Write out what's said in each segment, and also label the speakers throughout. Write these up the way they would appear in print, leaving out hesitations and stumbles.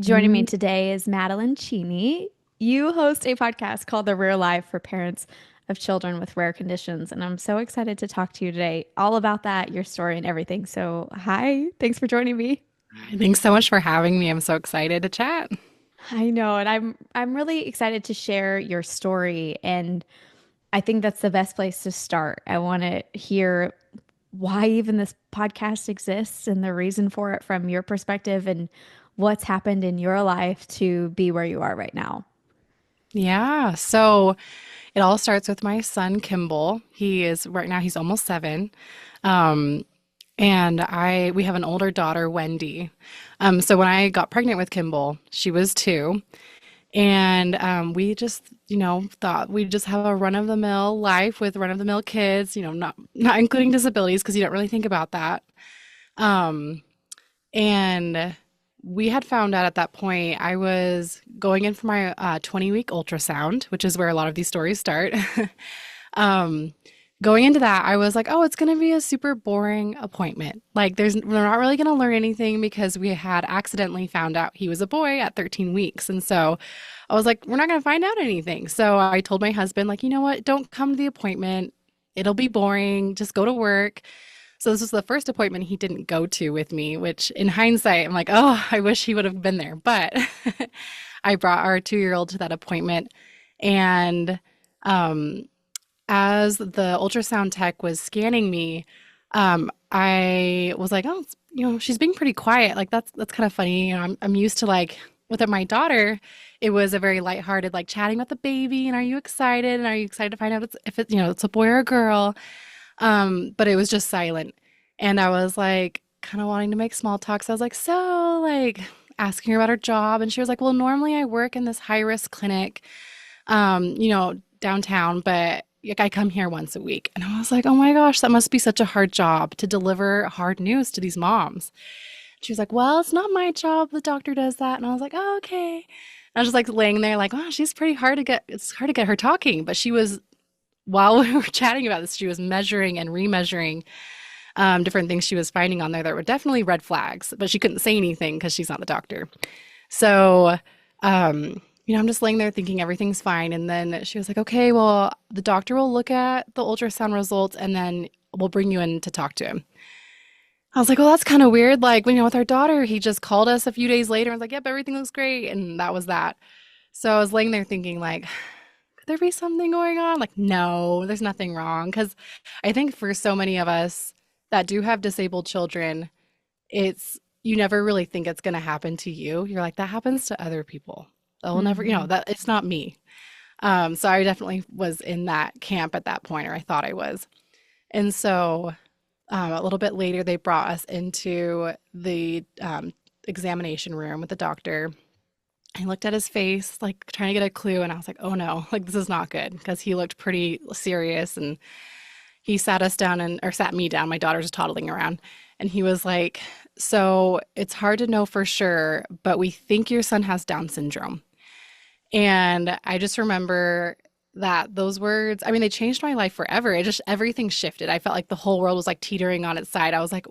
Speaker 1: Joining me
Speaker 2: Mm,
Speaker 1: today is Madeline Cheney. You host a podcast called The Rare Life for parents of children with rare conditions, and I'm so excited to talk to you today all about that, your story, and everything. So, hi, thanks for joining me.
Speaker 2: Thanks so much for having me. I'm so excited to chat.
Speaker 1: I know, and I'm really excited to share your story, and I think that's the best place to start. I want to hear why even this podcast exists and the reason for it from your perspective and what's happened in your life to be where you are right now.
Speaker 2: Yeah, so it all starts with my son Kimball. He is right now he's almost 7. Um, and I we have an older daughter, Wendy. So when I got pregnant with Kimball, she was 2. And we just, thought we'd just have a run-of-the-mill life with run-of-the-mill kids, not including disabilities because you don't really think about that. Um, And we had found out at that point I was going in for my 20-week ultrasound, which is where a lot of these stories start. um, Going into that, I was like, oh, it's going to be a super boring appointment. Like, we're not really going to learn anything because we had accidentally found out he was a boy at 13 weeks. And so I was like, we're not going to find out anything. So I told my husband, like, you know what? Don't come to the appointment. It'll be boring. Just go to work. So this was the first appointment he didn't go to with me, which in hindsight, I'm like, oh, I wish he would have been there. But I brought our 2-year-old to that appointment. And um, as the ultrasound tech was scanning me, I was like, oh, she's being pretty quiet. Like that's kind of funny. I'm used to like with my daughter, it was a very lighthearted, like chatting about the baby and are you excited? And are you excited to find out if it's a boy or a girl? But it was just silent. And I was like kind of wanting to make small talk. So I was like, so like asking her about her job. And she was like, well, normally I work in this high risk clinic, downtown, but like, I come here once a week. And I was like, oh my gosh, that must be such a hard job to deliver hard news to these moms. She was like, well, it's not my job. The doctor does that. And I was like, oh, okay. I was just like laying there like, wow, she's pretty hard to get. It's hard to get her talking. But she was while we were chatting about this, she was measuring and remeasuring different things she was finding on there that were definitely red flags, but she couldn't say anything because she's not the doctor. So, I'm just laying there thinking everything's fine. And then she was like, okay, well, the doctor will look at the ultrasound results and then we'll bring you in to talk to him. I was like, well, that's kind of weird. Like, with our daughter, he just called us a few days later and was like, yep, everything looks great. And that was that. So I was laying there thinking, like, could there be something going on? Like, no, there's nothing wrong. Because I think for so many of us that do have disabled children, you never really think it's going to happen to you. You're like, that happens to other people. That will never,
Speaker 1: Hmm.
Speaker 2: that it's not me. So I definitely was in that camp at that point, or I thought I was. And so a little bit later, they brought us into the examination room with the doctor. I looked at his face, like trying to get a clue, and I was like, oh no, like this is not good because he looked pretty serious. And he sat us down or sat me down. My daughter's toddling around. And he was like, so it's hard to know for sure, but we think your son has Down syndrome. And I just remember that those words, I mean, they changed my life forever. Everything shifted. I felt like the whole world was like teetering on its side. I was like,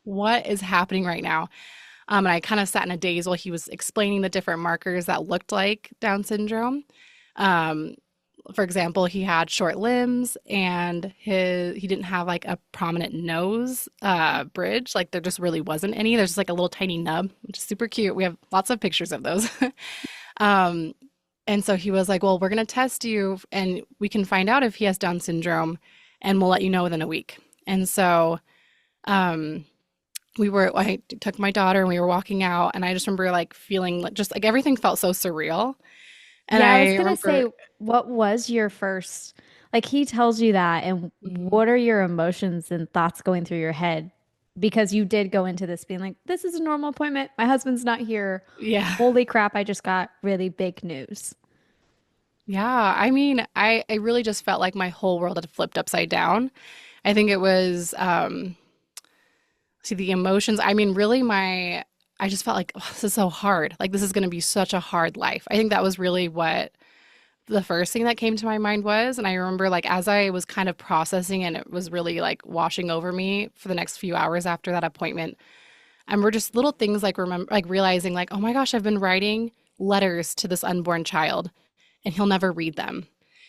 Speaker 2: what is happening right now? And I kind of sat in a daze while he was explaining the different markers that looked like Down syndrome. Um, for example, he had short limbs and he didn't have like a prominent nose bridge. Like there just really wasn't any. There's just like a little tiny nub, which is super cute. We have lots of pictures of those. um, and so he was like, well, we're going to test you and we can find out if he has Down syndrome and we'll let you know within a week. And so um, I took my daughter and we were walking out and I just remember like feeling like just like everything felt so surreal. And
Speaker 1: Yeah, I was
Speaker 2: I
Speaker 1: gonna
Speaker 2: remember,
Speaker 1: say, what was your first, like he tells you that, and
Speaker 2: mhm,
Speaker 1: what are your emotions and thoughts going through your head? Because you did go into this being like, this is a normal appointment. My husband's not here.
Speaker 2: yeah.
Speaker 1: Holy crap, I just got really big news.
Speaker 2: Yeah, I mean, I really just felt like my whole world had flipped upside down. I think it was see the emotions. I mean, really I just felt like, oh, this is so hard. Like this is going to be such a hard life. I think that was really what the first thing that came to my mind was. And I remember like as I was kind of processing and it was really like washing over me for the next few hours after that appointment, And we're just little things like remember like realizing like, oh my gosh, I've been writing letters to this unborn child and he'll never read them.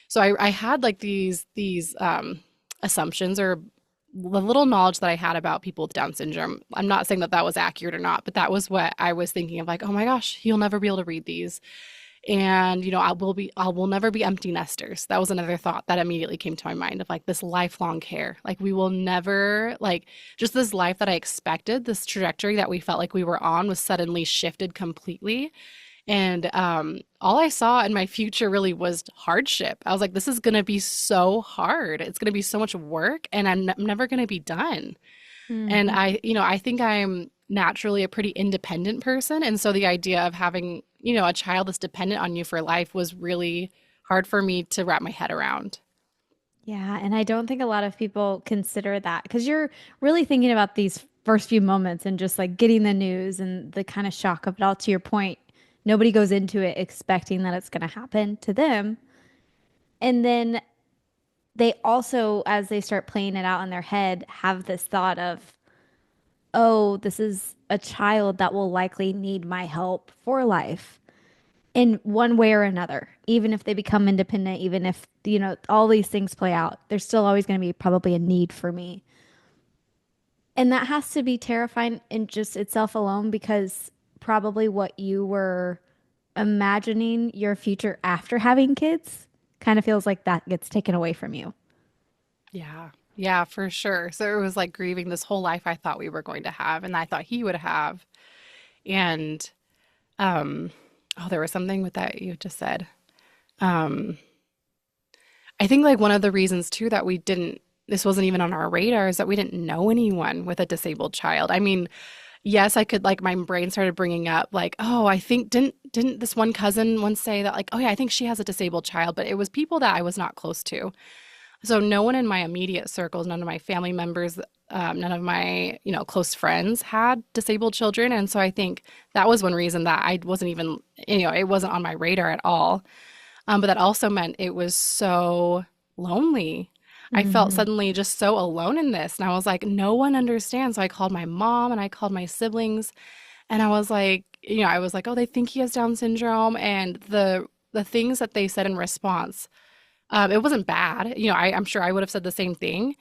Speaker 2: So I had like these assumptions or the little knowledge that I had about people with Down syndrome. I'm not saying that that was accurate or not, but that was what I was thinking of like, oh my gosh, he'll never be able to read these. And, you know, I will never be empty nesters. That was another thought that immediately came to my mind of like this lifelong care. Like we will never like just this life that I expected, this trajectory that we felt like we were on was suddenly shifted completely. And all I saw in my future really was hardship. I was like, this is going to be so hard. It's going to be so much work, and I'm never going to be done. And
Speaker 1: Hmm.
Speaker 2: I think I'm naturally a pretty independent person. And so the idea of having, a child that's dependent on you for life was really hard for me to wrap my head around.
Speaker 1: Yeah, and I don't think a lot of people consider that because you're really thinking about these first few moments and just like getting the news and the kind of shock of it all. To your point, nobody goes into it expecting that it's going to happen to them. And then they also, as they start playing it out in their head, have this thought of, oh, this is a child that will likely need my help for life in one way or another. Even if they become independent, even if, all these things play out, there's still always going to be probably a need for me. And that has to be terrifying in just itself alone because probably what you were imagining your future after having kids kind of feels like that gets taken away from you.
Speaker 2: Yeah. Yeah, for sure. So it was like grieving this whole life I thought we were going to have and I thought he would have. And um oh, there was something with that you just said. Um I think like one of the reasons too that we didn't this wasn't even on our radar is that we didn't know anyone with a disabled child. I mean, yes, I could like my brain started bringing up like, oh, I think didn't this one cousin once say that like, oh yeah, I think she has a disabled child, but it was people that I was not close to. So no one in my immediate circles, none of my family members, none of my, close friends had disabled children. And so I think that was one reason that I wasn't even, it wasn't on my radar at all. But that also meant it was so lonely. I felt
Speaker 1: Hmm.
Speaker 2: suddenly just so alone in this. And I was like, no one understands. So I called my mom and I called my siblings and I was like, oh, they think he has Down syndrome. And the things that they said in response, it wasn't bad. I'm sure I would have said the same thing,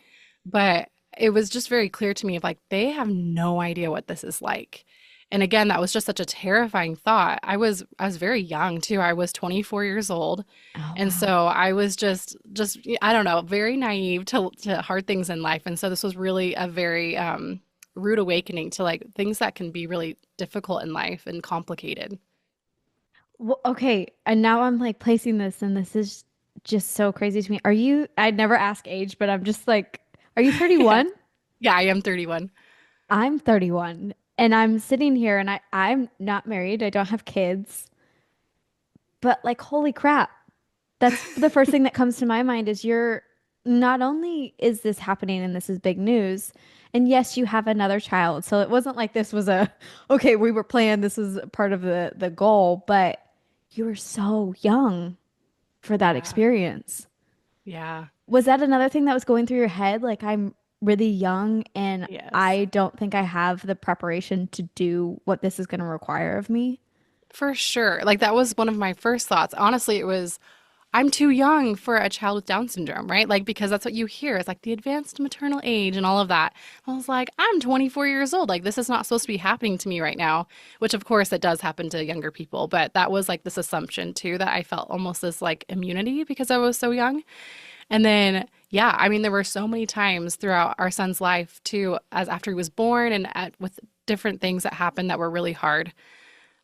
Speaker 2: but it was just very clear to me of like, they have no idea what this is like. And again, that was just such a terrifying thought. I was very young too. I was 24 years old.
Speaker 1: Oh,
Speaker 2: And
Speaker 1: wow.
Speaker 2: so I was just I don't know, very naive to hard things in life. And so this was really a very rude awakening to like things that can be really difficult in life and complicated.
Speaker 1: Well, okay. And now I'm like placing this, and this is just so crazy to me. I'd never ask age, but I'm just like, are you
Speaker 2: Yeah.
Speaker 1: 31?
Speaker 2: Yeah, I am 31.
Speaker 1: I'm 31. And I'm sitting here and I'm not married. I don't have kids. But like, holy crap. That's the first thing that comes to my mind is you're not only is this happening and this is big news, and yes, you have another child. So it wasn't like this was a okay, we were planned, this was part of the goal, but you were so young for that
Speaker 2: Yeah.
Speaker 1: experience.
Speaker 2: Yeah.
Speaker 1: Was that another thing that was going through your head? Like, I'm really young and
Speaker 2: Yes.
Speaker 1: I don't think I have the preparation to do what this is going to require of me.
Speaker 2: For sure. Like that was one of my first thoughts. Honestly, it was I'm too young for a child with Down syndrome, right? Like because that's what you hear. It's like the advanced maternal age and all of that. I was like, I'm 24 years old. Like this is not supposed to be happening to me right now, which of course it does happen to younger people, but that was like this assumption too that I felt almost as like immunity because I was so young. And then, yeah, I mean, there were so many times throughout our son's life too, as after he was born and with different things that happened that were really hard.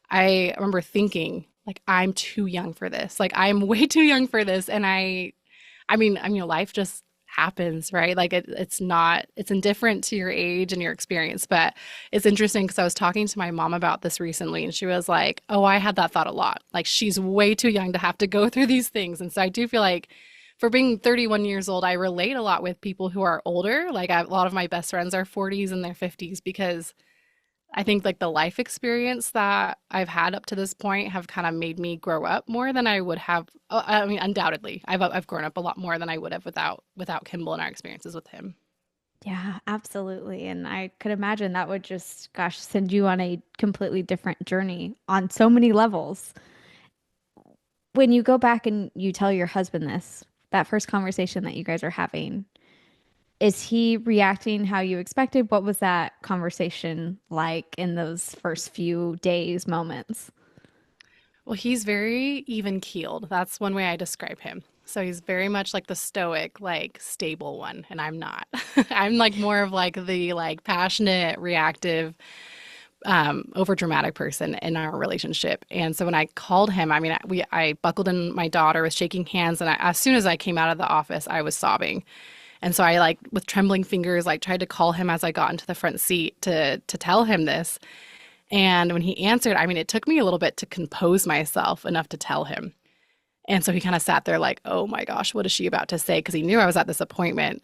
Speaker 2: I remember thinking, like, I'm too young for this. Like, I'm way too young for this. And I mean, life just happens, right? Like, it's not, it's indifferent to your age and your experience. But it's interesting because I was talking to my mom about this recently, and she was like, oh, I had that thought a lot. Like, she's way too young to have to go through these things. And so I do feel like for being 31 years old, I relate a lot with people who are older. Like, a lot of my best friends are 40s and their 50s because I think like the life experience that I've had up to this point have kind of made me grow up more than I would have. I mean, undoubtedly, I've grown up a lot more than I would have without Kimball and our experiences with him.
Speaker 1: Yeah, absolutely. And I could imagine that would just, gosh, send you on a completely different journey on so many levels. When you go back and you tell your husband this, that first conversation that you guys are having, is he reacting how you expected? What was that conversation like in those first few days, moments?
Speaker 2: Well, he's very even keeled. That's one way I describe him. So he's very much like the stoic, like stable one, and I'm not. I'm like more of like the like passionate, reactive, over dramatic person in our relationship. And so when I called him, I mean, I buckled in my daughter, was shaking hands, and as soon as I came out of the office, I was sobbing. And so I like with trembling fingers, like tried to call him as I got into the front seat to tell him this. And when he answered, I mean, it took me a little bit to compose myself enough to tell him. And so he kind of sat there like, oh my gosh, what is she about to say? Because he knew I was at this appointment.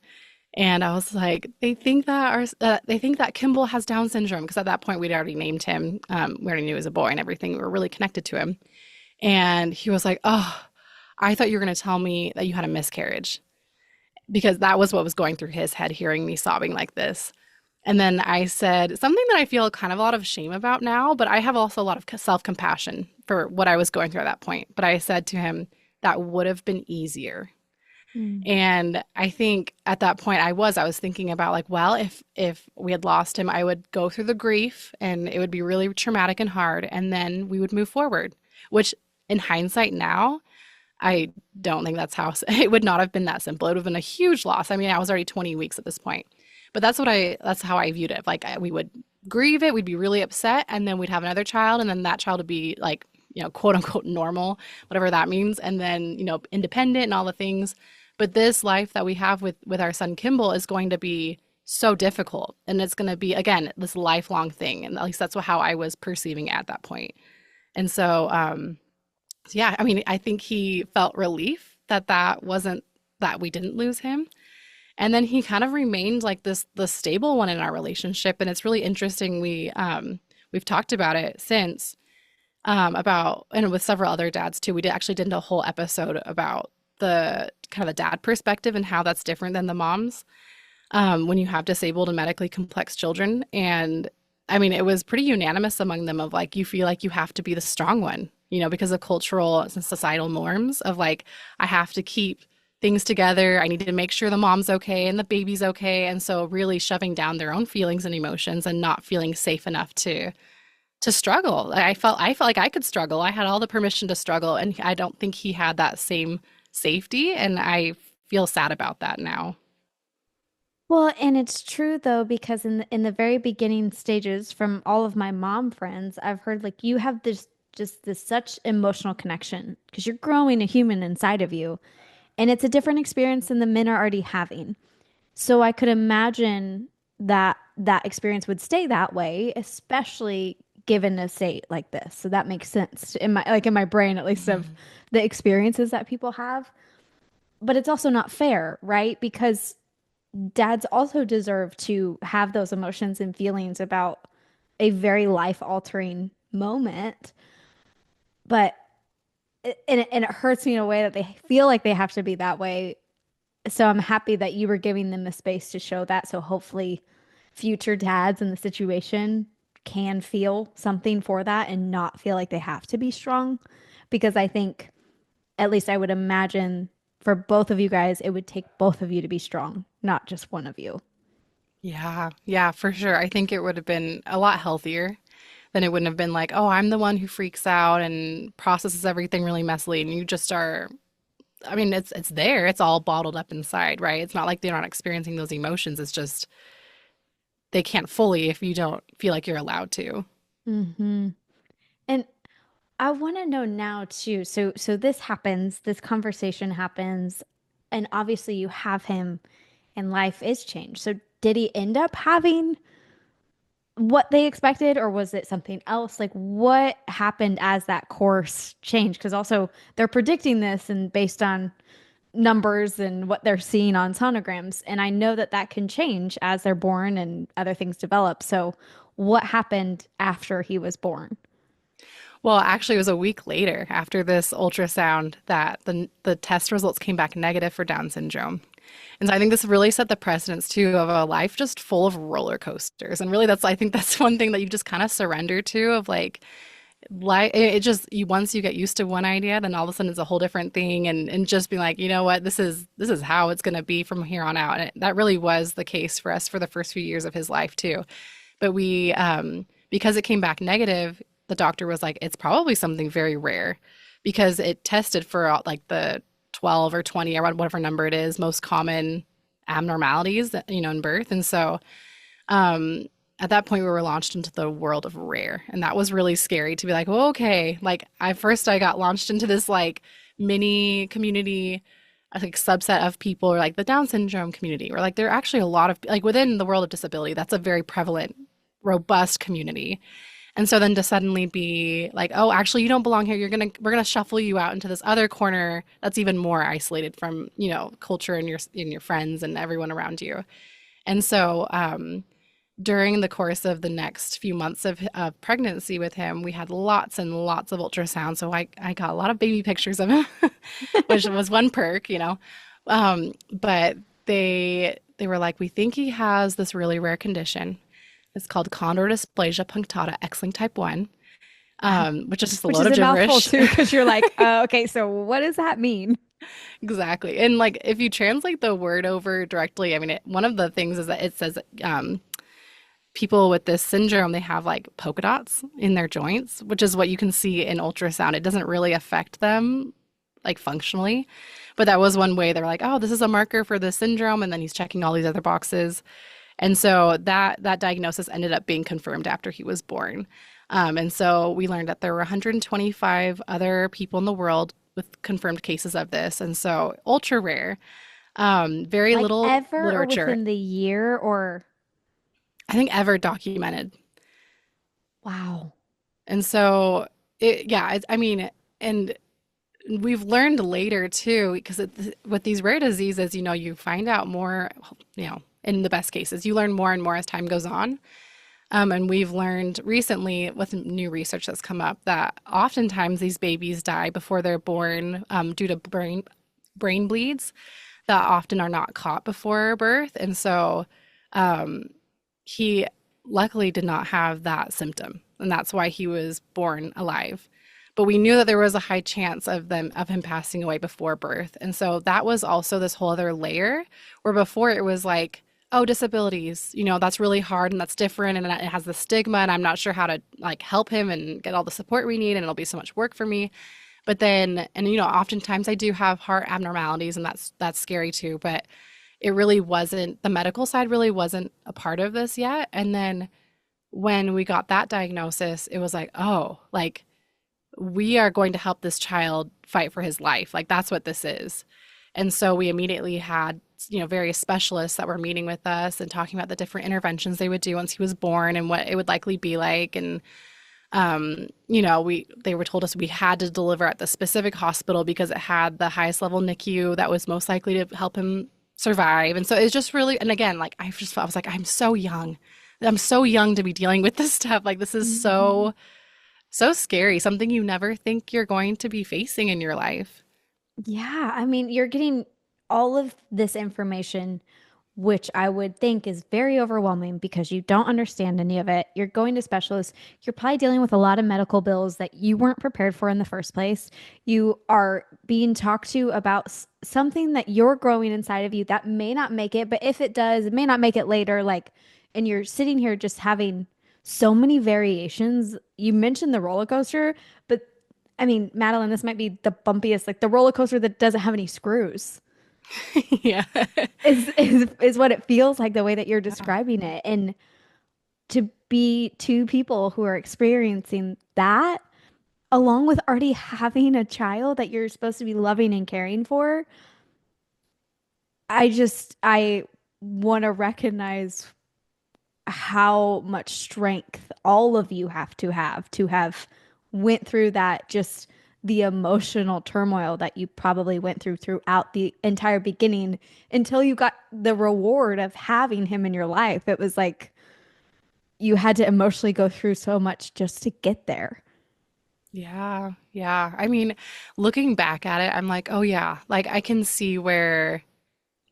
Speaker 2: And I was like, they think that Kimball has Down syndrome because at that point we'd already named him. We already knew he was a boy and everything. We were really connected to him. And he was like, oh, I thought you were going to tell me that you had a miscarriage because that was what was going through his head, hearing me sobbing like this. And then I said something that I feel kind of a lot of shame about now, but I have also a lot of self compassion for what I was going through at that point. But I said to him, that would have been easier.
Speaker 1: Mm.
Speaker 2: And I think at that point I was thinking about like, well, if we had lost him, I would go through the grief and it would be really traumatic and hard, and then we would move forward, which in hindsight now, I don't think that's how it would not have been that simple. It would have been a huge loss. I mean, I was already 20 weeks at this point. But that's how I viewed it. Like we would grieve it, we'd be really upset, and then we'd have another child, and then that child would be like, quote unquote normal, whatever that means, and then, independent and all the things. But this life that we have with our son Kimball is going to be so difficult, and it's going to be again this lifelong thing, and at least that's how I was perceiving it at that point. And so yeah, I mean, I think he felt relief that that wasn't that we didn't lose him, and then he kind of remained like this the stable one in our relationship. And it's really interesting. We've talked about it since, about, and with several other dads too. Actually did a whole episode about the kind of the dad perspective and how that's different than the moms, when you have disabled and medically complex children. And I mean, it was pretty unanimous among them of like, you feel like you have to be the strong one, because of cultural and societal norms of like, I have to keep things together. I need to make sure the mom's okay and the baby's okay. And so really shoving down their own feelings and emotions and not feeling safe enough to struggle. I felt like I could struggle. I had all the permission to struggle, and I don't think he had that same safety, and I feel sad about that now.
Speaker 1: Well, and it's true though, because in the very beginning stages from all of my mom friends, I've heard like you have this just this such emotional connection because you're growing a human inside of you. And it's a different experience than the men are already having. So I could imagine that that experience would stay that way, especially given a state like this. So that makes sense in my brain, at least, of
Speaker 2: Mhm.
Speaker 1: the experiences that people have. But it's also not fair, right? Because dads also deserve to have those emotions and feelings about a very life altering moment. But and it hurts me in a way that they feel like they have to be that way. So I'm happy that you were giving them the space to show that. So hopefully future dads in the situation can feel something for that and not feel like they have to be strong. Because I think, at least I would imagine for both of you guys, it would take both of you to be strong, not just one of you.
Speaker 2: Yeah, yeah, for sure. I think it would have been a lot healthier. Then it wouldn't have been like, oh, I'm the one who freaks out and processes everything really messily, and you just are. I mean, it's there. It's all bottled up inside, right? It's not like they're not experiencing those emotions. It's just they can't fully if you don't feel like you're allowed to.
Speaker 1: Mm-hmm. And I want to know now too. So this happens, this conversation happens, and obviously you have him and life is changed. So did he end up having what they expected, or was it something else? Like what happened as that course changed? Because also they're predicting this and based on numbers and what they're seeing on sonograms. And I know that that can change as they're born and other things develop. So what happened after he was born?
Speaker 2: Well, actually, it was a week later after this ultrasound that the test results came back negative for Down syndrome. And so I think this really set the precedence too of a life just full of roller coasters. And really I think that's one thing that you just kind of surrender to of like life it just you once you get used to one idea, then all of a sudden it's a whole different thing and just being like, you know what, this is how it's gonna be from here on out. And that really was the case for us for the first few years of his life too. But we because it came back negative, the doctor was like, it's probably something very rare because it tested for like the 12 or 20 or whatever number it is, most common abnormalities that, in birth. And so um, at that point, we were launched into the world of rare. And that was really scary to be like, well, okay. Like, I got launched into this like mini community, like subset of people, or like the Down syndrome community, or like there are actually a lot of, like within the world of disability, that's a very prevalent, robust community. And so then to suddenly be like, oh, actually, you don't belong here. We're gonna shuffle you out into this other corner that's even more isolated from, culture and your friends and everyone around you. And so during the course of the next few months of pregnancy with him, we had lots and lots of ultrasound. So I got a lot of baby pictures of him, which was one perk. But they were like, we think he has this really rare condition. It's called chondrodysplasia punctata X-linked type 1, which is just a
Speaker 1: Which
Speaker 2: load
Speaker 1: is
Speaker 2: of
Speaker 1: a mouthful
Speaker 2: gibberish.
Speaker 1: too, because you're like, okay, so what does that mean?
Speaker 2: Exactly. And like if you translate the word over directly, I mean, one of the things is that it says people with this syndrome, they have like polka dots in their joints, which is what you can see in ultrasound. It doesn't really affect them like functionally, but that was one way they're like, oh, this is a marker for this syndrome, and then he's checking all these other boxes. And so that diagnosis ended up being confirmed after he was born. And so we learned that there were 125 other people in the world with confirmed cases of this, and so ultra rare. Very
Speaker 1: Like
Speaker 2: little
Speaker 1: ever or
Speaker 2: literature,
Speaker 1: within the year or
Speaker 2: I think, ever documented.
Speaker 1: wow.
Speaker 2: And so, I mean, and we've learned later too, because with these rare diseases, you find out more, in the best cases, you learn more and more as time goes on. And we've learned recently with new research that's come up that oftentimes these babies die before they're born due to brain bleeds that often are not caught before birth. And so um, he luckily did not have that symptom, and that's why he was born alive. But we knew that there was a high chance of him passing away before birth. And so that was also this whole other layer where before it was like, oh, disabilities, that's really hard and that's different and it has the stigma and I'm not sure how to like help him and get all the support we need and it'll be so much work for me. But then, and oftentimes I do have heart abnormalities and that's scary too, but it really wasn't, the medical side really wasn't a part of this yet. And then when we got that diagnosis, it was like, oh, like we are going to help this child fight for his life. Like that's what this is. And so we immediately had, various specialists that were meeting with us and talking about the different interventions they would do once he was born and what it would likely be like. And they were told us we had to deliver at the specific hospital because it had the highest level NICU that was most likely to help him survive. And so it's just really, and again, like I was like, I'm so young. I'm so young to be dealing with this stuff. Like this is
Speaker 1: Mhm.
Speaker 2: so scary, something you never think you're going to be facing in your life.
Speaker 1: Yeah, I mean, you're getting all of this information, which I would think is very overwhelming because you don't understand any of it. You're going to specialists. You're probably dealing with a lot of medical bills that you weren't prepared for in the first place. You are being talked to about something that you're growing inside of you that may not make it, but if it does, it may not make it later. Like, and you're sitting here just having so many variations. You mentioned the roller coaster, but I mean, Madeline, this might be the bumpiest, like the roller coaster that doesn't have any screws
Speaker 2: Yeah.
Speaker 1: is what it feels like the way that you're describing it. And to be two people who are experiencing that, along with already having a child that you're supposed to be loving and caring for, I want to recognize how much strength all of you have to have went through that, just the emotional turmoil that you probably went through throughout the entire beginning until you got the reward of having him in your life. It was like you had to emotionally go through so much just to get there.
Speaker 2: Yeah. Yeah. I mean, looking back at it, I'm like, oh yeah, like I can see where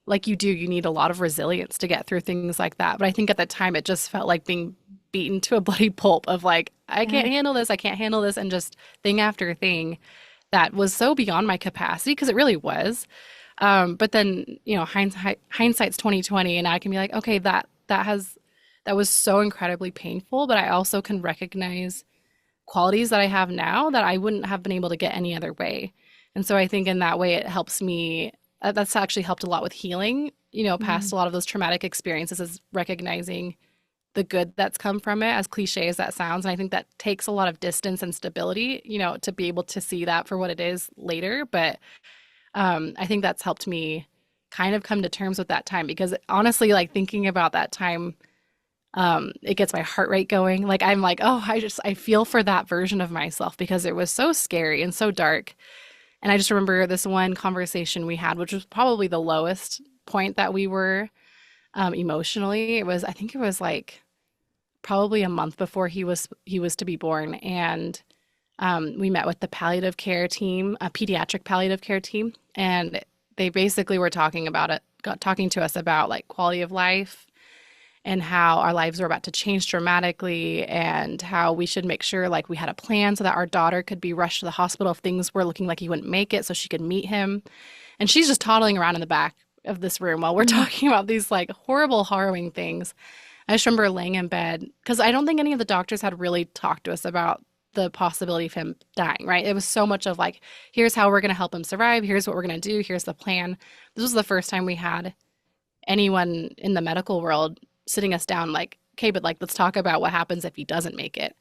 Speaker 2: like you do, you need a lot of resilience to get through things like that. But I think at the time it just felt like being beaten to a bloody pulp of like, I can't
Speaker 1: Yeah.
Speaker 2: handle this, I can't handle this, and just thing after thing that was so beyond my capacity because it really was. But then, hindsight's 2020, and I can be like, okay, that was so incredibly painful, but I also can recognize qualities that I have now that I wouldn't have been able to get any other way. And so I think in that way, it helps me. That's actually helped a lot with healing, past
Speaker 1: Mm.
Speaker 2: a lot of those traumatic experiences, is recognizing the good that's come from it, as cliche as that sounds. And I think that takes a lot of distance and stability, to be able to see that for what it is later. But I think that's helped me kind of come to terms with that time because honestly, like thinking about that time, it gets my heart rate going. Like I'm like, oh, I feel for that version of myself because it was so scary and so dark. And I just remember this one conversation we had, which was probably the lowest point that we were emotionally. I think it was like probably a month before he was to be born, and we met with the palliative care team, a pediatric palliative care team, and they basically were talking to us about like quality of life and how our lives were about to change dramatically and how we should make sure like we had a plan so that our daughter could be rushed to the hospital if things were looking like he wouldn't make it so she could meet him. And she's just toddling around in the back of this room while we're
Speaker 1: Mm.
Speaker 2: talking about these like horrible, harrowing things. I just remember laying in bed because I don't think any of the doctors had really talked to us about the possibility of him dying, right? It was so much of like, here's how we're going to help him survive. Here's what we're going to do. Here's the plan. This was the first time we had anyone in the medical world sitting us down like, okay, but like, let's talk about what happens if he doesn't make it.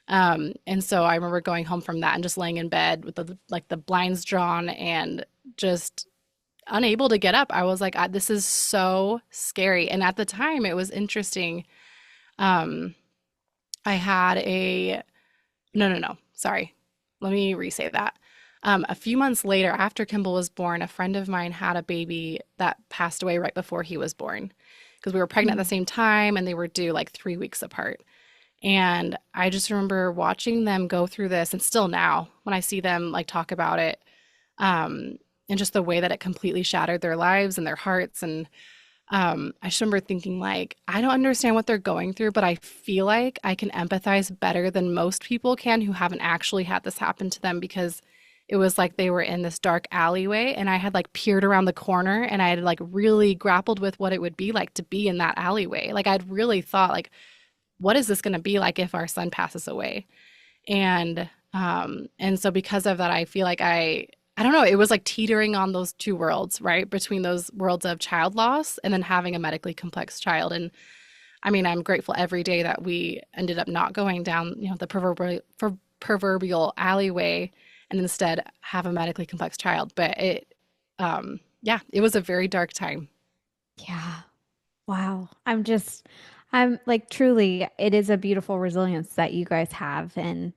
Speaker 2: And so I remember going home from that and just laying in bed with the blinds drawn and just unable to get up. I was like, this is so scary. And at the time, it was interesting. Um, I had a No, no, no. Sorry. Let me re-say that. A few months later, after Kimball was born, a friend of mine had a baby that passed away right before he was born because we were pregnant at the
Speaker 1: Mm.
Speaker 2: same time and they were due like 3 weeks apart. And I just remember watching them go through this, and still now, when I see them like talk about it, um, and just the way that it completely shattered their lives and their hearts. And I just remember thinking, like, I don't understand what they're going through, but I feel like I can empathize better than most people can who haven't actually had this happen to them because it was like they were in this dark alleyway and I had like peered around the corner and I had like really grappled with what it would be like to be in that alleyway. Like, I'd really thought, like, what is this going to be like if our son passes away? And so because of that, I feel like I don't know, it was like teetering on those two worlds, right? Between those worlds of child loss and then having a medically complex child. And I mean, I'm grateful every day that we ended up not going down, the proverbial alleyway and instead have a medically complex child. But yeah, it was a very dark time.
Speaker 1: Yeah. Wow. I'm like, truly, it is a beautiful resilience that you guys have. And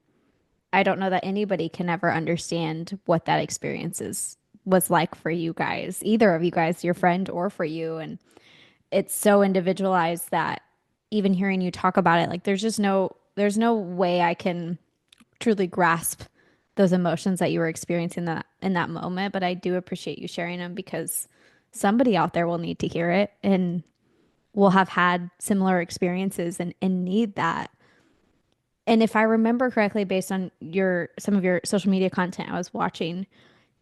Speaker 1: I don't know that anybody can ever understand what that was like for you guys, either of you guys, your friend or for you. And it's so individualized that even hearing you talk about it, like there's no way I can truly grasp those emotions that you were experiencing in that moment. But I do appreciate you sharing them because somebody out there will need to hear it and will have had similar experiences and need that. And if I remember correctly, based on some of your social media content I was watching,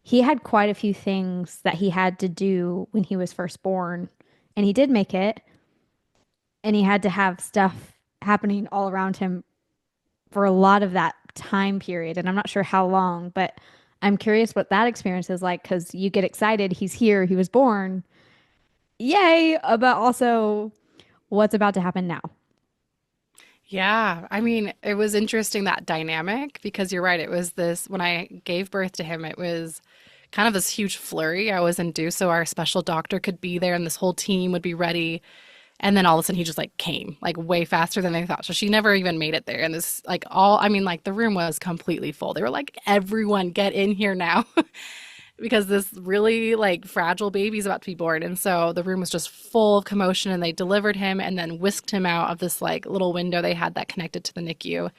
Speaker 1: he had quite a few things that he had to do when he was first born, and he did make it, and he had to have stuff happening all around him for a lot of that time period. And I'm not sure how long, but I'm curious what that experience is like because you get excited. He's here, he was born. Yay. But also what's about to happen now.
Speaker 2: Yeah, I mean, it was interesting that dynamic because you're right. It was this when I gave birth to him, it was kind of this huge flurry. I was induced so our special doctor could be there and this whole team would be ready. And then all of a sudden he just like came like way faster than they thought. So she never even made it there. And this like I mean, like the room was completely full. They were like, everyone get in here now. Because this really like fragile baby's about to be born. And so the room was just full of commotion and they delivered him and then whisked him out of this like little window they had that connected to the NICU.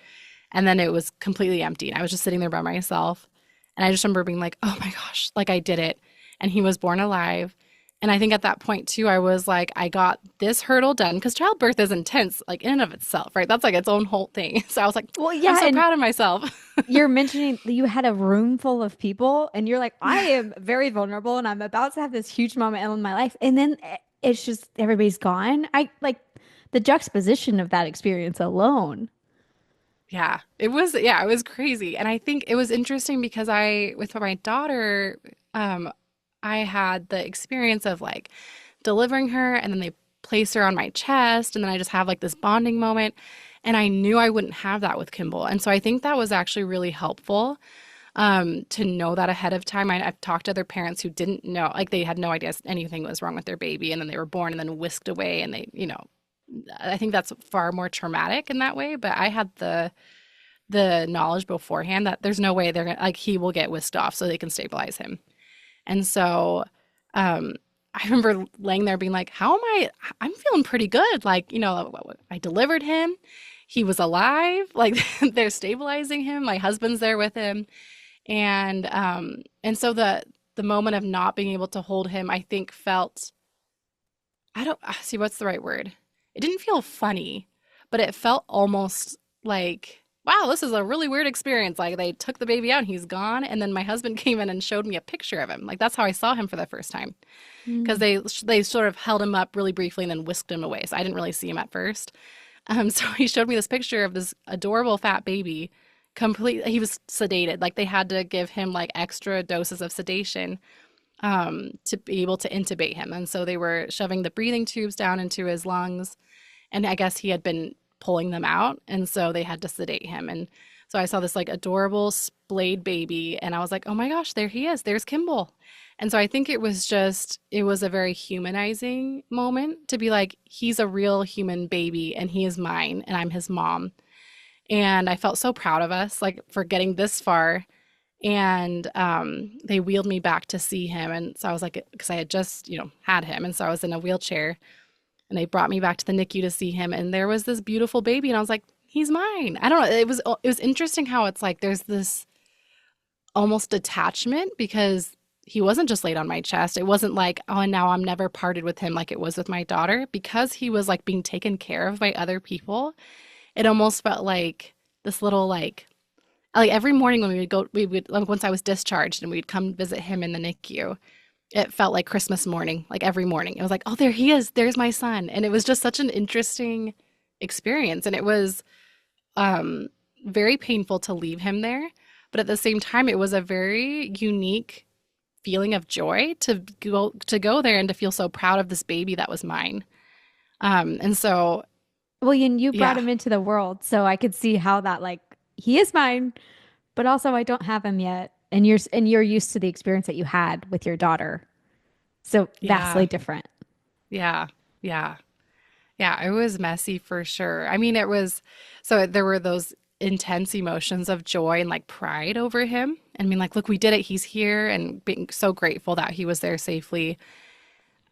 Speaker 2: And then it was completely empty. And I was just sitting there by myself. And I just remember being like, oh my gosh, like I did it. And he was born alive. And I think at that point too, I was like, I got this hurdle done because childbirth is intense, like in and of itself, right? That's like its own whole thing. So I was like,
Speaker 1: Well,
Speaker 2: I'm
Speaker 1: yeah,
Speaker 2: so
Speaker 1: and
Speaker 2: proud of myself.
Speaker 1: you're mentioning that you had a room full of people and you're like, I am very vulnerable and I'm about to have this huge moment in my life. And then it's just everybody's gone. I like the juxtaposition of that experience alone.
Speaker 2: It was crazy. And I think it was interesting because with my daughter, um, I had the experience of like delivering her and then they place her on my chest and then I just have like this bonding moment. And I knew I wouldn't have that with Kimball. And so I think that was actually really helpful to know that ahead of time. I've talked to other parents who didn't know, like they had no idea anything was wrong with their baby and then they were born and then whisked away and I think that's far more traumatic in that way. But I had the knowledge beforehand that there's no way they're gonna like he will get whisked off so they can stabilize him. And so I remember laying there being like, how am I? I'm feeling pretty good. Like, I delivered him. He was alive. Like they're stabilizing him. My husband's there with him. And so the moment of not being able to hold him, I think felt I don't see what's the right word. It didn't feel funny, but it felt almost like, wow, this is a really weird experience. Like they took the baby out and he's gone. And then my husband came in and showed me a picture of him. Like that's how I saw him for the first time. Because
Speaker 1: Mm.
Speaker 2: they sort of held him up really briefly and then whisked him away. So I didn't really see him at first. So he showed me this picture of this adorable fat baby. He was sedated. Like they had to give him like extra doses of sedation to be able to intubate him. And so they were shoving the breathing tubes down into his lungs. And I guess he had been pulling them out. And so they had to sedate him. And so I saw this like adorable splayed baby. And I was like, oh my gosh, there he is. There's Kimball. And so I think it was a very humanizing moment to be like, he's a real human baby and he is mine and I'm his mom. And I felt so proud of us, like for getting this far. And they wheeled me back to see him. And so I was like, because I had just, had him. And so I was in a wheelchair and they brought me back to the NICU to see him. And there was this beautiful baby. And I was like, he's mine. I don't know. It was interesting how it's like there's this almost detachment because he wasn't just laid on my chest. It wasn't like, oh, and now I'm never parted with him like it was with my daughter. Because he was like being taken care of by other people, it almost felt like this little like every morning when we would like once I was discharged and we'd come visit him in the NICU, it felt like Christmas morning, like every morning. It was like, oh, there he is. There's my son. And it was just such an interesting experience. And it was very painful to leave him there. But at the same time, it was a very unique feeling of joy to go there and to feel so proud of this baby that was mine. And so,
Speaker 1: Well, and you brought
Speaker 2: yeah,
Speaker 1: him into the world, so I could see how that like he is mine, but also I don't have him yet. And you're used to the experience that you had with your daughter. So vastly
Speaker 2: yeah,
Speaker 1: different.
Speaker 2: yeah, yeah. Yeah, it was messy for sure. I mean, so there were those intense emotions of joy and like pride over him. I mean, like, look, we did it. He's here, and being so grateful that he was there safely.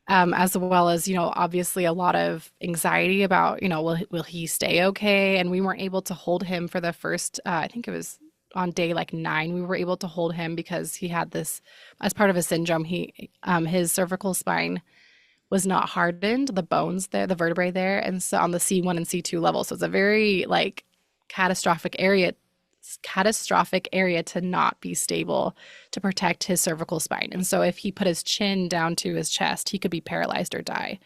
Speaker 2: As well as, obviously a lot of anxiety about, will he stay okay? And we weren't able to hold him for the first, I think it was on day like 9, we were able to hold him because he had this, as part of a syndrome, his cervical spine was not hardened, the bones there, the vertebrae there, and so on the C1 and C2 level. So it's a very like catastrophic area catastrophic area to not be stable to protect his cervical spine. And so if he put his chin down to his chest, he could be paralyzed or die.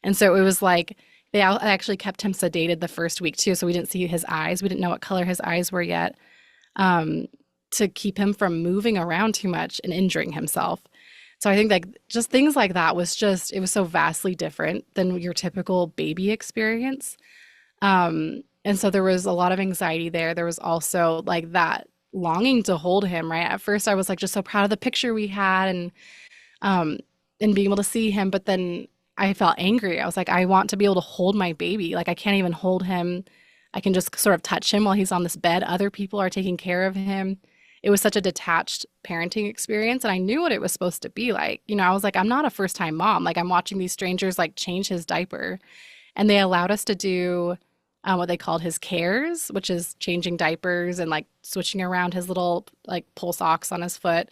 Speaker 2: And so it was like they actually kept him sedated the first week too, so we didn't see his eyes. We didn't know what color his eyes were yet, to keep him from moving around too much and injuring himself. So I think like just things like that it was so vastly different than your typical baby experience. And so there was a lot of anxiety there. There was also like that longing to hold him, right? At first I was like just so proud of the picture we had um and being able to see him, but then I felt angry. I was like, I want to be able to hold my baby. Like I can't even hold him. I can just sort of touch him while he's on this bed. Other people are taking care of him. It was such a detached parenting experience and I knew what it was supposed to be like. I was like, I'm not a first-time mom. Like I'm watching these strangers like change his diaper and they allowed us to do what they called his cares, which is changing diapers and like switching around his little like pull socks on his foot.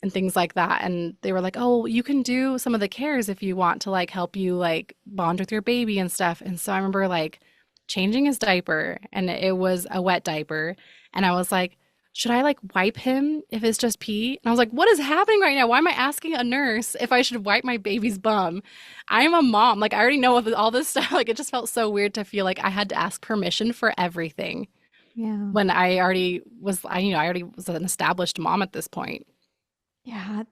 Speaker 2: and things like that. And they were like, "Oh, you can do some of the cares if you want to like help you like bond with your baby and stuff." And so I remember like changing his diaper and it was a wet diaper and I was like, "Should I like wipe him if it's just pee?" And I was like, "What is happening right now? Why am I asking a nurse if I should wipe my baby's bum? I'm a mom. Like I already know all this stuff." Like it just felt so weird to feel like I had to ask permission for everything
Speaker 1: Yeah.
Speaker 2: when I already was an established mom at this point.
Speaker 1: Yeah,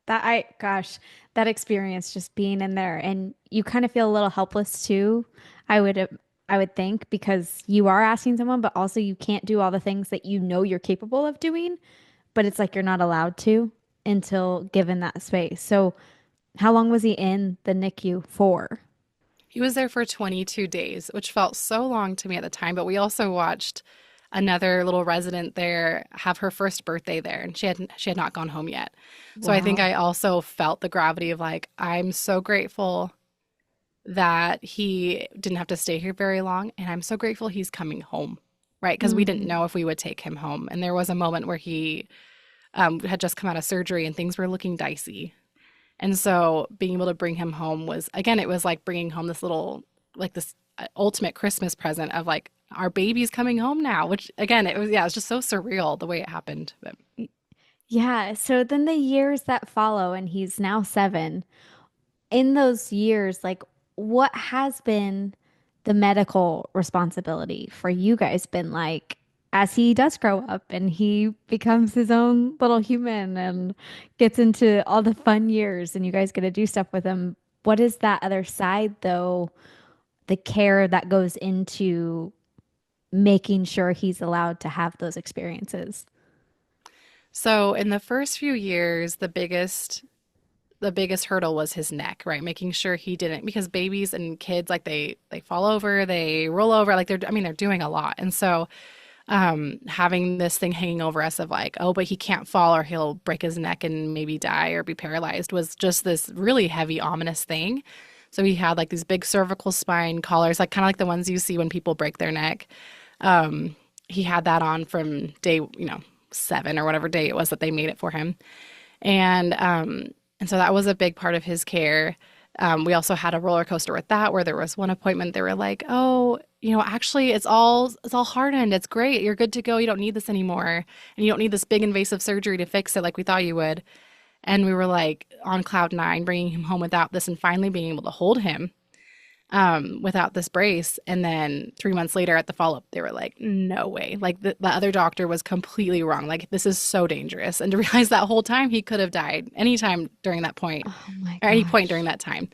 Speaker 1: gosh, that experience just being in there and you kind of feel a little helpless too. I would, uh, I would think because you are asking someone, but also you can't do all the things that you know you're capable of doing, but it's like you're not allowed to until given that space. So, how long was he in the NICU for?
Speaker 2: He was there for 22 days, which felt so long to me at the time, but we also watched another little resident there have her first birthday there and she had not gone home yet. So I think
Speaker 1: Wow.
Speaker 2: I also felt the gravity of like I'm so grateful that he didn't have to stay here very long and I'm so grateful he's coming home. Right? Because we didn't
Speaker 1: Mm.
Speaker 2: know if we would take him home. And there was a moment where he had just come out of surgery and things were looking dicey. And so being able to bring him home was, again, it was like bringing home this little, like this ultimate Christmas present of like, our baby's coming home now, which again, it was just so surreal the way it happened. But
Speaker 1: Yeah. So then the years that follow, and he's now 7. In those years, like what has been the medical responsibility for you guys been like as he does grow up and he becomes his own little human and gets into all the fun years and you guys get to do stuff with him? What is that other side though? The care that goes into making sure he's allowed to have those experiences.
Speaker 2: so in the first few years, the biggest hurdle was his neck, right? Making sure he didn't because babies and kids like they fall over, they roll over, like they're doing a lot. And so having this thing hanging over us of like, oh, but he can't fall or he'll break his neck and maybe die or be paralyzed was just this really heavy, ominous thing. So he had like these big cervical spine collars, like kind of like the ones you see when people break their neck. Um, he had that on from day, 7 or whatever day it was that they made it for him. And so that was a big part of his care. We also had a roller coaster with that where there was one appointment they were like, "Oh, actually it's all hardened. It's great. You're good to go. You don't need this anymore. And you don't need this big invasive surgery to fix it like we thought you would." And we were like on cloud nine, bringing him home without this and finally being able to hold him without this brace. And then 3 months later at the follow up, they were like, "No way. Like the other doctor was completely wrong. Like this is so dangerous." And to realize that whole time he could have died anytime during that point
Speaker 1: Oh my
Speaker 2: or any point during
Speaker 1: gosh.
Speaker 2: that time.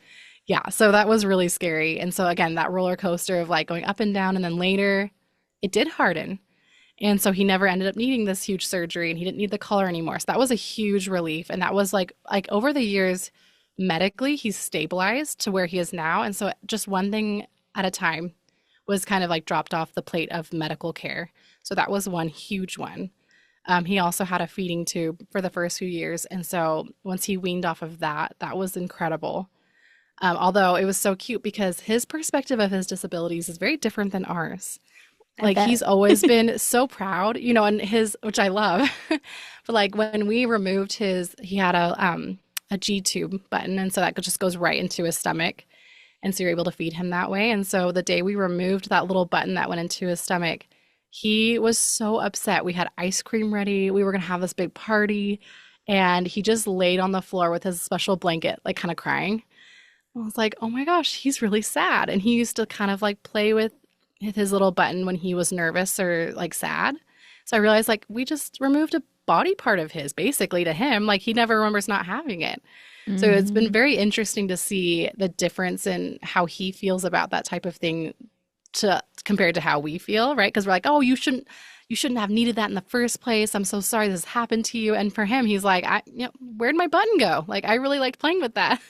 Speaker 2: Yeah. So that was really scary. And so again, that roller coaster of like going up and down. And then later it did harden. And so he never ended up needing this huge surgery and he didn't need the collar anymore. So that was a huge relief. And that was like over the years, medically, he's stabilized to where he is now. And so just one thing at a time was kind of like dropped off the plate of medical care. So that was one huge one. He also had a feeding tube for the first few years. And so once he weaned off of that, that was incredible. Although it was so cute because his perspective of his disabilities is very different than ours.
Speaker 1: I
Speaker 2: Like he's
Speaker 1: bet.
Speaker 2: always been so proud, and his, which I love. But like when we removed he had a G tube button, and so that just goes right into his stomach, and so you're able to feed him that way. And so the day we removed that little button that went into his stomach, he was so upset. We had ice cream ready. We were gonna have this big party, and he just laid on the floor with his special blanket, like kind of crying. I was like, oh my gosh, he's really sad. And he used to kind of like play with his little button when he was nervous or like sad. So I realized like we just removed a body part of his basically to him. Like he never remembers not having it. So it's been
Speaker 1: Hmm.
Speaker 2: very interesting to see the difference in how he feels about that type of thing to compared to how we feel, right? Because we're like, oh, you shouldn't have needed that in the first place. I'm so sorry this happened to you. And for him, he's like, where'd my button go? Like I really liked playing with that.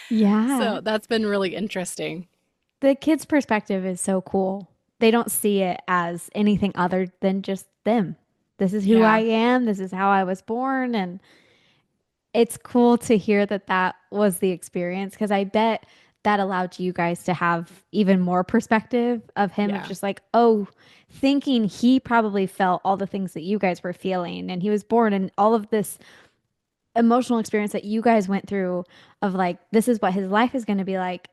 Speaker 1: Yeah.
Speaker 2: So that's been really interesting.
Speaker 1: The kid's perspective is so cool. They don't see it as anything other than just them. This is who I
Speaker 2: Yeah.
Speaker 1: am. This is how I was born. And it's cool to hear that that was the experience because I bet that allowed you guys to have even more perspective of him, of
Speaker 2: Yeah.
Speaker 1: just like, oh, thinking he probably felt all the things that you guys were feeling. And he was born, and all of this emotional experience that you guys went through of like, this is what his life is going to be like.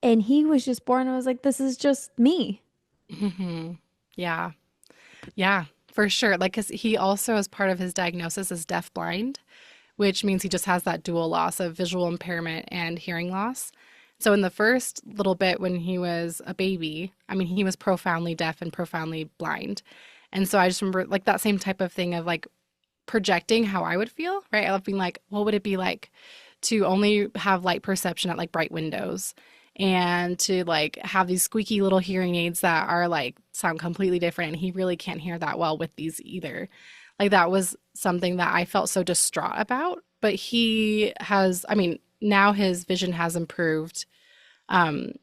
Speaker 1: And he was just born and was like, this is just me.
Speaker 2: Hmm. Yeah. Yeah, for sure. Like, because he also, as part of his diagnosis, is deafblind, which means he just has that dual loss of visual impairment and hearing loss. So, in the first little bit when he was a baby, I mean, he was profoundly deaf and profoundly blind. And so I just remember like that same type of thing of like projecting how I would feel, right? I love being like, what would it be like to only have light perception at like bright windows and to like have these squeaky little hearing aids that are like sound completely different and he really can't hear that well with these either. Like that was something that I felt so distraught about, but he has, I mean, now his vision has improved um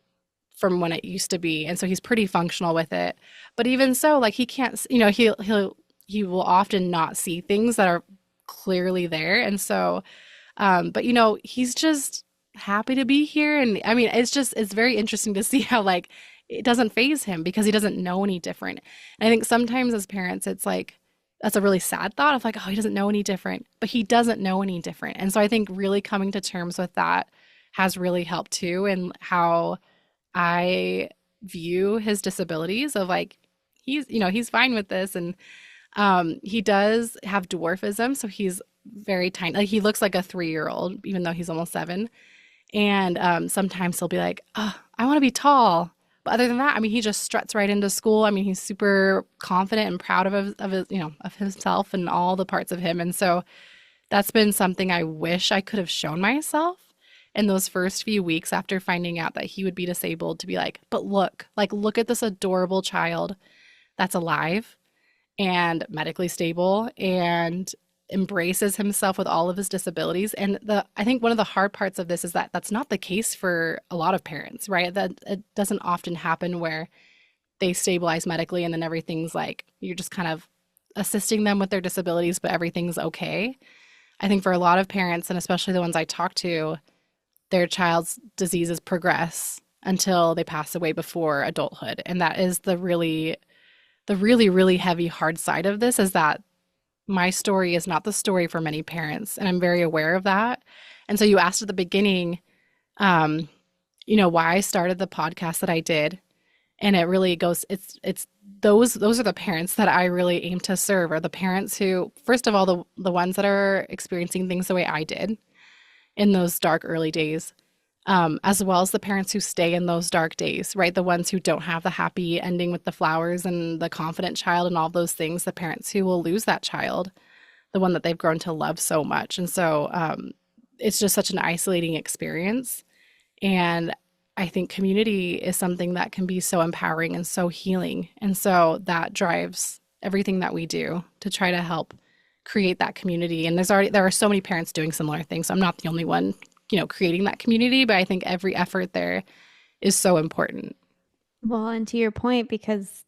Speaker 2: from when it used to be, and so he's pretty functional with it. But even so, like he can't, he will often not see things that are clearly there, and so, but he's just happy to be here, and I mean, it's very interesting to see how like it doesn't phase him because he doesn't know any different. And I think sometimes as parents, it's like that's a really sad thought of like, oh, he doesn't know any different, but he doesn't know any different, and so I think really coming to terms with that has really helped too, and how I view his disabilities of like he's fine with this, and he does have dwarfism, so he's very tiny. Like he looks like a 3-year old even though he's almost 7. And sometimes he'll be like, "Oh, I want to be tall." But other than that, I mean, he just struts right into school. I mean, he's super confident and proud of himself and all the parts of him. And so that's been something I wish I could have shown myself in those first few weeks after finding out that he would be disabled, to be like, like, look at this adorable child that's alive and medically stable and embraces himself with all of his disabilities. And I think one of the hard parts of this is that that's not the case for a lot of parents, right? That it doesn't often happen where they stabilize medically and then everything's like you're just kind of assisting them with their disabilities, but everything's okay. I think for a lot of parents, and especially the ones I talk to, their child's diseases progress until they pass away before adulthood. And that is the really heavy, hard side of this, is that my story is not the story for many parents. And I'm very aware of that. And so you asked at the beginning, um, why I started the podcast that I did. And it really goes, it's those are the parents that I really aim to serve, are the parents who, first of all, the ones that are experiencing things the way I did in those dark early days, as well as the parents who stay in those dark days, right? The ones who don't have the happy ending with the flowers and the confident child and all those things, the parents who will lose that child, the one that they've grown to love so much. And so it's just such an isolating experience. And I think community is something that can be so empowering and so healing. And so that drives everything that we do to try to help create that community. And there are so many parents doing similar things. So I'm not the only one, creating that community, but I think every effort there is so important.
Speaker 1: Well, and to your point, because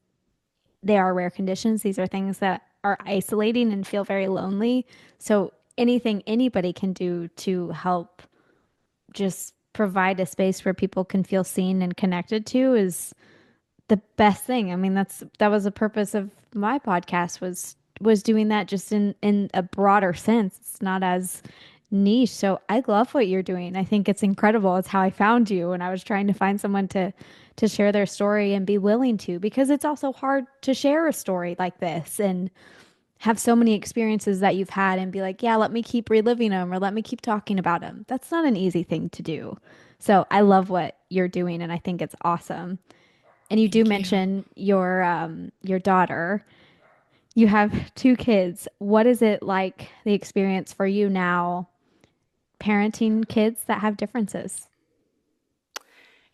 Speaker 1: they are rare conditions, these are things that are isolating and feel very lonely. So anything anybody can do to help just provide a space where people can feel seen and connected to is the best thing. I mean, that was the purpose of my podcast, was doing that just in a broader sense. It's not as niche. So I love what you're doing. I think it's incredible. It's how I found you, and I was trying to find someone to share their story and be willing to, because it's also hard to share a story like this and have so many experiences that you've had and be like, yeah, let me keep reliving them or let me keep talking about them. That's not an easy thing to do. So I love what you're doing, and I think it's awesome. And you do
Speaker 2: Thank you.
Speaker 1: mention your daughter. You have 2 kids. What is it like, the experience for you now parenting kids that have differences?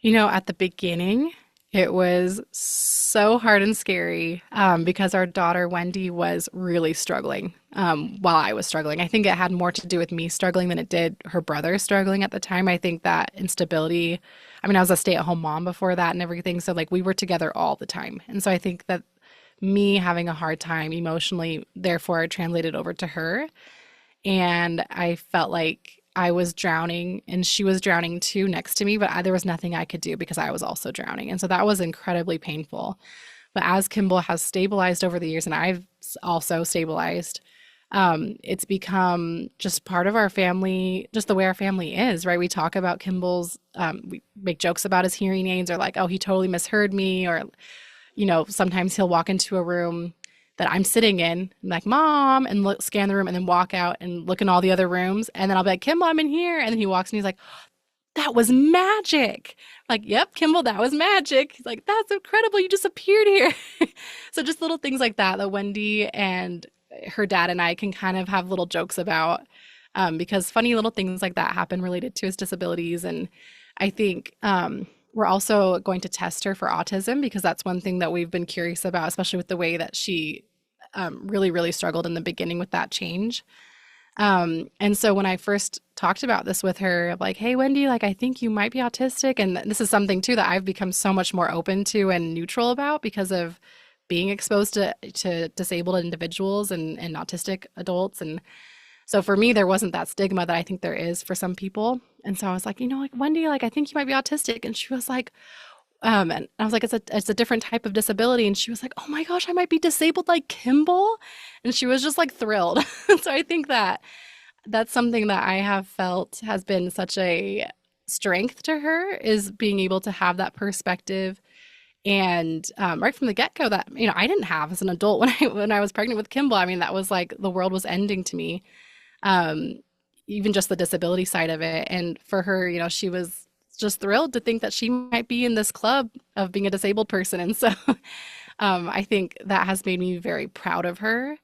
Speaker 2: At the beginning, it was so hard and scary because our daughter Wendy was really struggling while I was struggling. I think it had more to do with me struggling than it did her brother struggling at the time. I think that instability, I mean, I was a stay-at-home mom before that and everything. So, like, we were together all the time. And so I think that me having a hard time emotionally, therefore, translated over to her. And I felt like I was drowning and she was drowning too next to me, but there was nothing I could do because I was also drowning. And so that was incredibly painful. But as Kimball has stabilized over the years and I've also stabilized, It's become just part of our family, just the way our family is, right? We talk about Kimball's, we make jokes about his hearing aids, or like, oh, he totally misheard me, or sometimes he'll walk into a room that I'm sitting in, I'm like, Mom, and look, scan the room, and then walk out and look in all the other rooms. And then I'll be like, Kimball, I'm in here. And then he walks and he's like, that was magic. Like, yep, Kimball, that was magic. He's like, that's incredible. You just appeared here. So just little things like that that Wendy and her dad and I can kind of have little jokes about, because funny little things like that happen related to his disabilities. And I think we're also going to test her for autism because that's one thing that we've been curious about, especially with the way that she really, really struggled in the beginning with that change. And so when I first talked about this with her, like, hey, Wendy, like, I think you might be autistic. And this is something too that I've become so much more open to and neutral about because of being exposed to disabled individuals and autistic adults. And so for me, there wasn't that stigma that I think there is for some people. And so I was like, like, Wendy, like, I think you might be autistic. And she was like, and I was like, it's a different type of disability. And she was like, oh my gosh, I might be disabled like Kimball. And she was just like thrilled. So I think that that's something that I have felt has been such a strength to her is being able to have that perspective. And right from the get-go that I didn't have as an adult when I was pregnant with Kimball. I mean, that was like the world was ending to me. Um, Even just the disability side of it. And for her, she was just thrilled to think that she might be in this club of being a disabled person. And so I think that has made me very proud of her.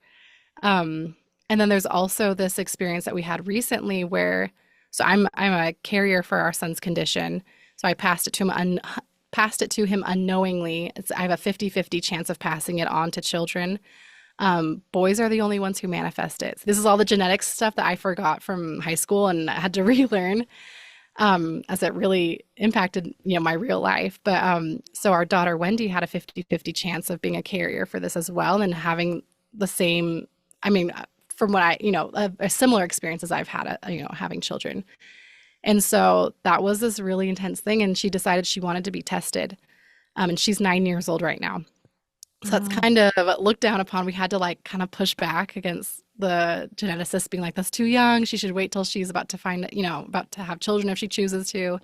Speaker 2: And then there's also this experience that we had recently where, so I'm a carrier for our son's condition. So I passed it to him unknowingly. I have a 50-50 chance of passing it on to children. Boys are the only ones who manifest it. So this is all the genetics stuff that I forgot from high school and I had to relearn, as it really impacted, my real life. But so our daughter Wendy had a 50-50 chance of being a carrier for this as well and having the same, I mean, from what a similar experience as I've had, having children. And so that was this really intense thing. And she decided she wanted to be tested. And she's 9 years old right now. So that's
Speaker 1: Wow.
Speaker 2: kind of looked down upon. We had to like kind of push back against the geneticist being like, that's too young. She should wait till she's about to about to have children if she chooses to.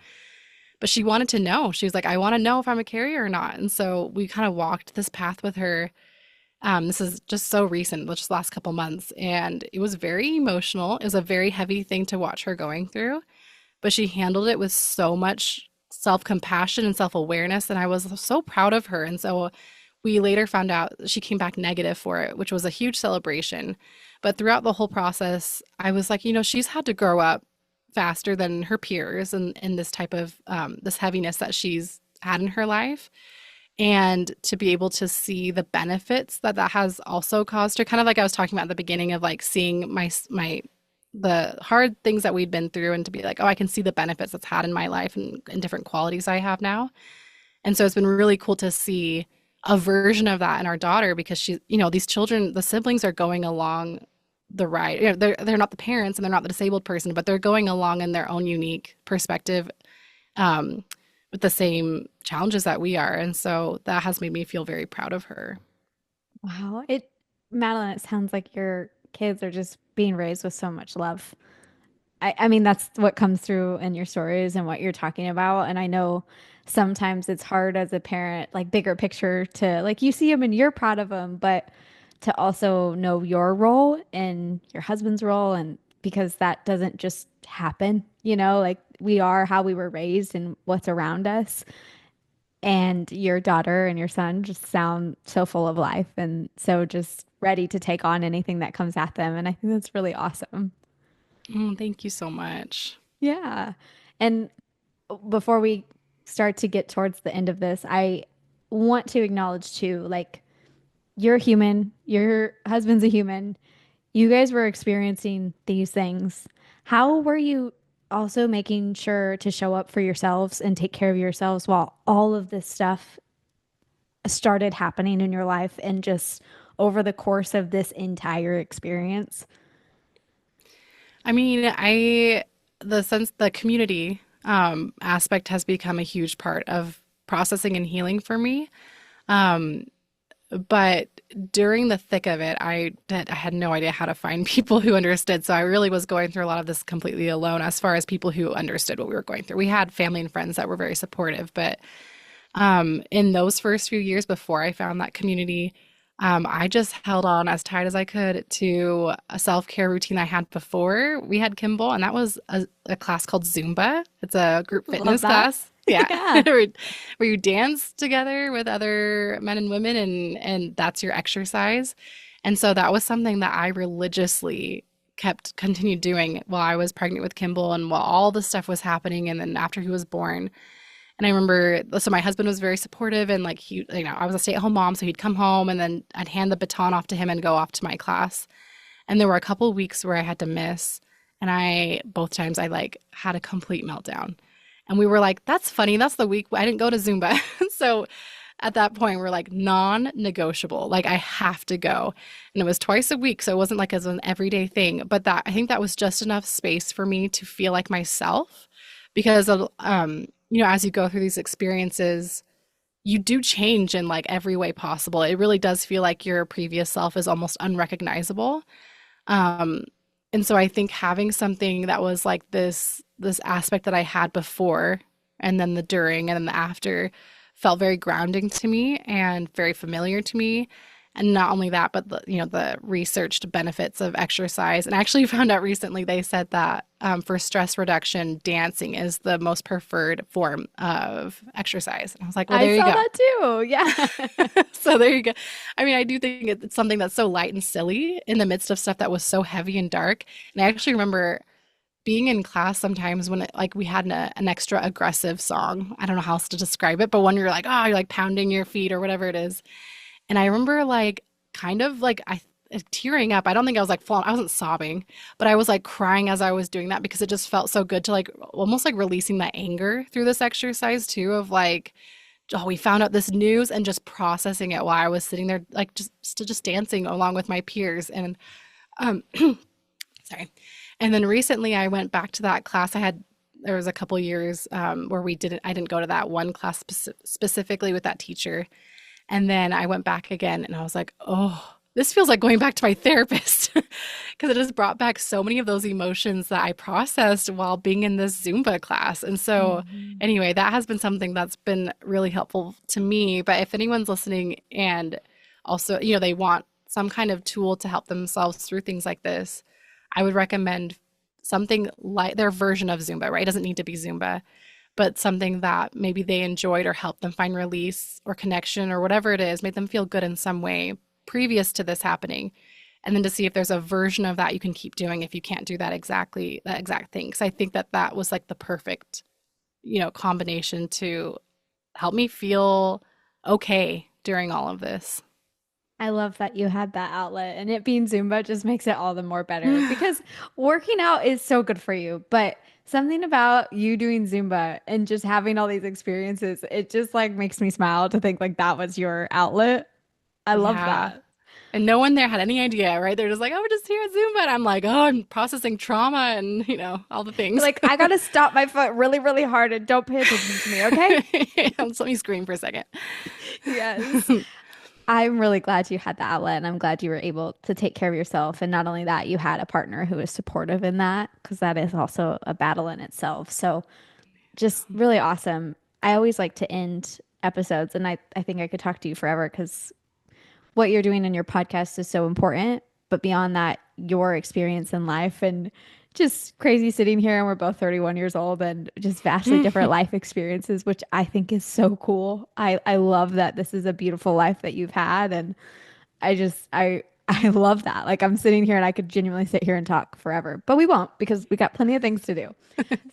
Speaker 2: But she wanted to know. She was like, I want to know if I'm a carrier or not. And so we kind of walked this path with her. This is just so recent, just the last couple months. And it was very emotional. It was a very heavy thing to watch her going through, but she handled it with so much self-compassion and self-awareness. And I was so proud of her. And so we later found out she came back negative for it, which was a huge celebration. But throughout the whole process, I was like, she's had to grow up faster than her peers and in this type of this heaviness that she's had in her life. And to be able to see the benefits that that has also caused her, kind of like I was talking about at the beginning of like seeing my the hard things that we'd been through and to be like, oh, I can see the benefits that's had in my life and different qualities I have now. And so it's been really cool to see a version of that in our daughter because she, these children, the siblings are going along the ride. They're not the parents and they're not the disabled person, but they're going along in their own unique perspective, with the same challenges that we are. And so that has made me feel very proud of her.
Speaker 1: Wow. Madeline, it sounds like your kids are just being raised with so much love. I mean, that's what comes through in your stories and what you're talking about. And I know sometimes it's hard as a parent, like bigger picture to like you see them and you're proud of them, but to also know your role and your husband's role. And because that doesn't just happen, like we are how we were raised and what's around us. And your daughter and your son just sound so full of life and so just ready to take on anything that comes at them. And I think that's really awesome.
Speaker 2: Thank you so much.
Speaker 1: Yeah. And before we start to get towards the end of this, I want to acknowledge too, like, you're human, your husband's a human. You guys were experiencing these things. How were you also making sure to show up for yourselves and take care of yourselves while all of this stuff started happening in your life and just over the course of this entire experience?
Speaker 2: I mean, the community aspect has become a huge part of processing and healing for me. But during the thick of it, I had no idea how to find people who understood. So I really was going through a lot of this completely alone as far as people who understood what we were going through. We had family and friends that were very supportive, but in those first few years before I found that community, I just held on as tight as I could to a self-care routine I had before we had Kimball, and that was a class called Zumba. It's a group
Speaker 1: Love
Speaker 2: fitness
Speaker 1: that.
Speaker 2: class. Yeah.
Speaker 1: Yeah.
Speaker 2: Where you dance together with other men and women and that's your exercise. And so that was something that I religiously continued doing while I was pregnant with Kimball and while all this stuff was happening and then after he was born. And I remember, so my husband was very supportive and like I was a stay-at-home mom, so he'd come home and then I'd hand the baton off to him and go off to my class. And there were a couple weeks where I had to miss, and both times I like had a complete meltdown. And we were like, that's funny. That's the week I didn't go to Zumba. So at that point, we're like non-negotiable. Like I have to go. And it was twice a week, so it wasn't like as an everyday thing. But I think that was just enough space for me to feel like myself because of as you go through these experiences, you do change in like every way possible. It really does feel like your previous self is almost unrecognizable. Um, and so I think having something that was like this aspect that I had before and then the during and then the after felt very grounding to me and very familiar to me. And not only that, but the researched benefits of exercise. And I actually found out recently they said that for stress reduction, dancing is the most preferred form of exercise. And I was like, well,
Speaker 1: I
Speaker 2: there you
Speaker 1: saw
Speaker 2: go.
Speaker 1: that too. Yeah.
Speaker 2: So there you go. I mean, I do think it's something that's so light and silly in the midst of stuff that was so heavy and dark. And I actually remember being in class sometimes when like we had an extra aggressive song. I don't know how else to describe it, but when you're like, oh, you're like pounding your feet or whatever it is. And I remember like kind of like I tearing up. I don't think I was like full on, I wasn't sobbing, but I was like crying as I was doing that because it just felt so good to like almost like releasing that anger through this exercise too of like, oh, we found out this news and just processing it while I was sitting there like just dancing along with my peers. And um sorry. And then recently I went back to that class. There was a couple years where I didn't go to that one class specifically with that teacher. And then I went back again and I was like, oh, this feels like going back to my therapist because it just brought back so many of those emotions that I processed while being in this Zumba class. And so,
Speaker 1: Mhm.
Speaker 2: anyway, that has been something that's been really helpful to me. But if anyone's listening and also, they want some kind of tool to help themselves through things like this, I would recommend something like their version of Zumba, right? It doesn't need to be Zumba, but something that maybe they enjoyed or helped them find release or connection or whatever it is, made them feel good in some way previous to this happening. And then to see if there's a version of that you can keep doing if you can't do that exact thing. Because I think that was like the perfect, combination to help me feel okay during all of this.
Speaker 1: I love that you had that outlet, and it being Zumba just makes it all the more better because working out is so good for you. But something about you doing Zumba and just having all these experiences, it just like makes me smile to think like that was your outlet. I love
Speaker 2: Yeah.
Speaker 1: that.
Speaker 2: And no one there had any idea, right? They're just like, oh, we're just here at Zumba. And I'm like, oh, I'm processing trauma and, all the
Speaker 1: You're
Speaker 2: things.
Speaker 1: like, I gotta stop my foot really, really hard and don't pay attention to me, okay?
Speaker 2: Just let me scream for a second.
Speaker 1: Yes. I'm really glad you had the outlet and I'm glad you were able to take care of yourself. And not only that, you had a partner who was supportive in that because that is also a battle in itself. So just really awesome. I always like to end episodes, and I think I could talk to you forever because what you're doing in your podcast is so important. But beyond that, your experience in life and just crazy sitting here and we're both 31 years old and just vastly different life experiences, which I think is so cool. I love that this is a beautiful life that you've had. And I love that. Like I'm sitting here and I could genuinely sit here and talk forever, but we won't because we got plenty of things to do.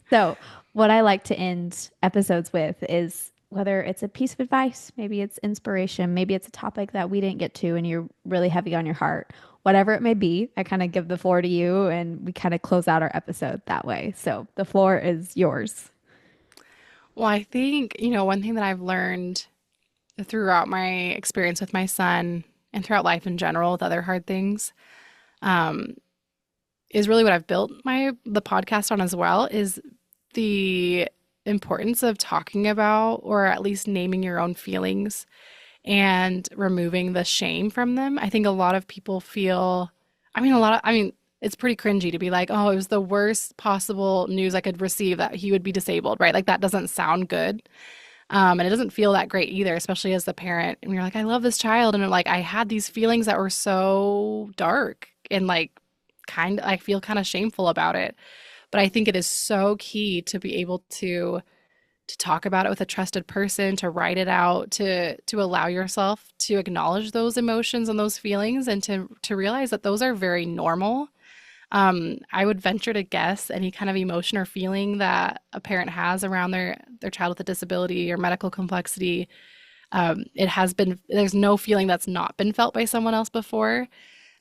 Speaker 1: So, what I like to end episodes with is whether it's a piece of advice, maybe it's inspiration, maybe it's a topic that we didn't get to and you're really heavy on your heart, whatever it may be, I kind of give the floor to you and we kind of close out our episode that way. So, the floor is yours.
Speaker 2: Well, I think, one thing that I've learned throughout my experience with my son and throughout life in general with other hard things, um, is really what I've built the podcast on as well, is the importance of talking about or at least naming your own feelings and removing the shame from them. I think a lot of people feel, I mean, it's pretty cringy to be like, oh, it was the worst possible news I could receive that he would be disabled, right? Like that doesn't sound good. And it doesn't feel that great either, especially as the parent. And you're like, I love this child. And like, I had these feelings that were so dark and like I feel kind of shameful about it. But I think it is so key to be able to talk about it with a trusted person, to write it out, to allow yourself to acknowledge those emotions and those feelings and to realize that those are very normal. I would venture to guess any kind of emotion or feeling that a parent has around their child with a disability or medical complexity. It has been there's no feeling that's not been felt by someone else before.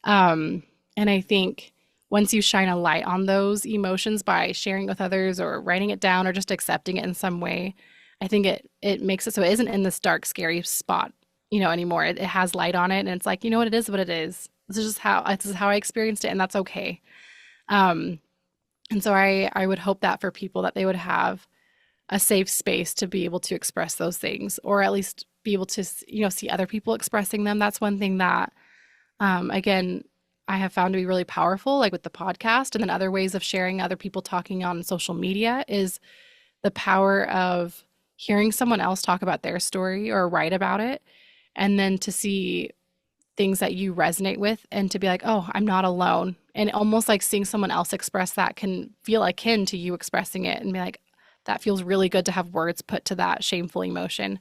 Speaker 2: Um, and I think once you shine a light on those emotions by sharing with others or writing it down or just accepting it in some way, I think it makes it so it isn't in this dark, scary spot, anymore. It has light on it, and it's like, what it is, what it is. This is how I experienced it, and that's okay. Um, and so I would hope that for people that they would have a safe space to be able to express those things, or at least be able to, see other people expressing them. That's one thing that again, I have found to be really powerful, like with the podcast, and then other ways of sharing other people talking on social media is the power of hearing someone else talk about their story or write about it, and then to see things that you resonate with and to be like, oh, I'm not alone. And almost like seeing someone else express that can feel akin to you expressing it and be like, that feels really good to have words put to that shameful emotion.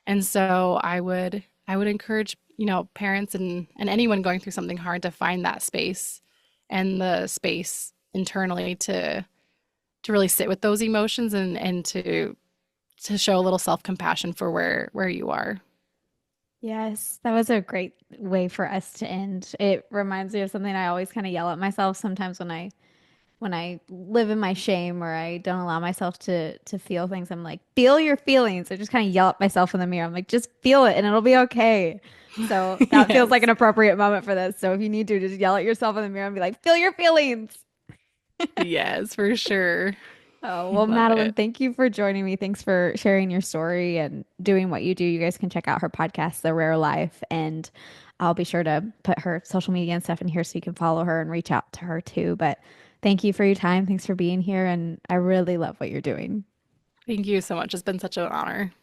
Speaker 2: And so I would encourage, parents and anyone going through something hard to find that space and the space internally to really sit with those emotions and to show a little self-compassion for where you are.
Speaker 1: Yes, that was a great way for us to end. It reminds me of something I always kind of yell at myself sometimes when I live in my shame or I don't allow myself to feel things. I'm like, feel your feelings. I just kind of yell at myself in the mirror. I'm like, just feel it and it'll be okay. So that feels like an
Speaker 2: Yes.
Speaker 1: appropriate moment for this. So if you need to, just yell at yourself in the mirror and be like, feel your feelings.
Speaker 2: Yes, for sure.
Speaker 1: Oh, well,
Speaker 2: Love
Speaker 1: Madeline,
Speaker 2: it.
Speaker 1: thank you for joining me. Thanks for sharing your story and doing what you do. You guys can check out her podcast, The Rare Life, and I'll be sure to put her social media and stuff in here so you can follow her and reach out to her too. But thank you for your time. Thanks for being here. And I really love what you're doing.
Speaker 2: Thank you so much. It's been such an honor.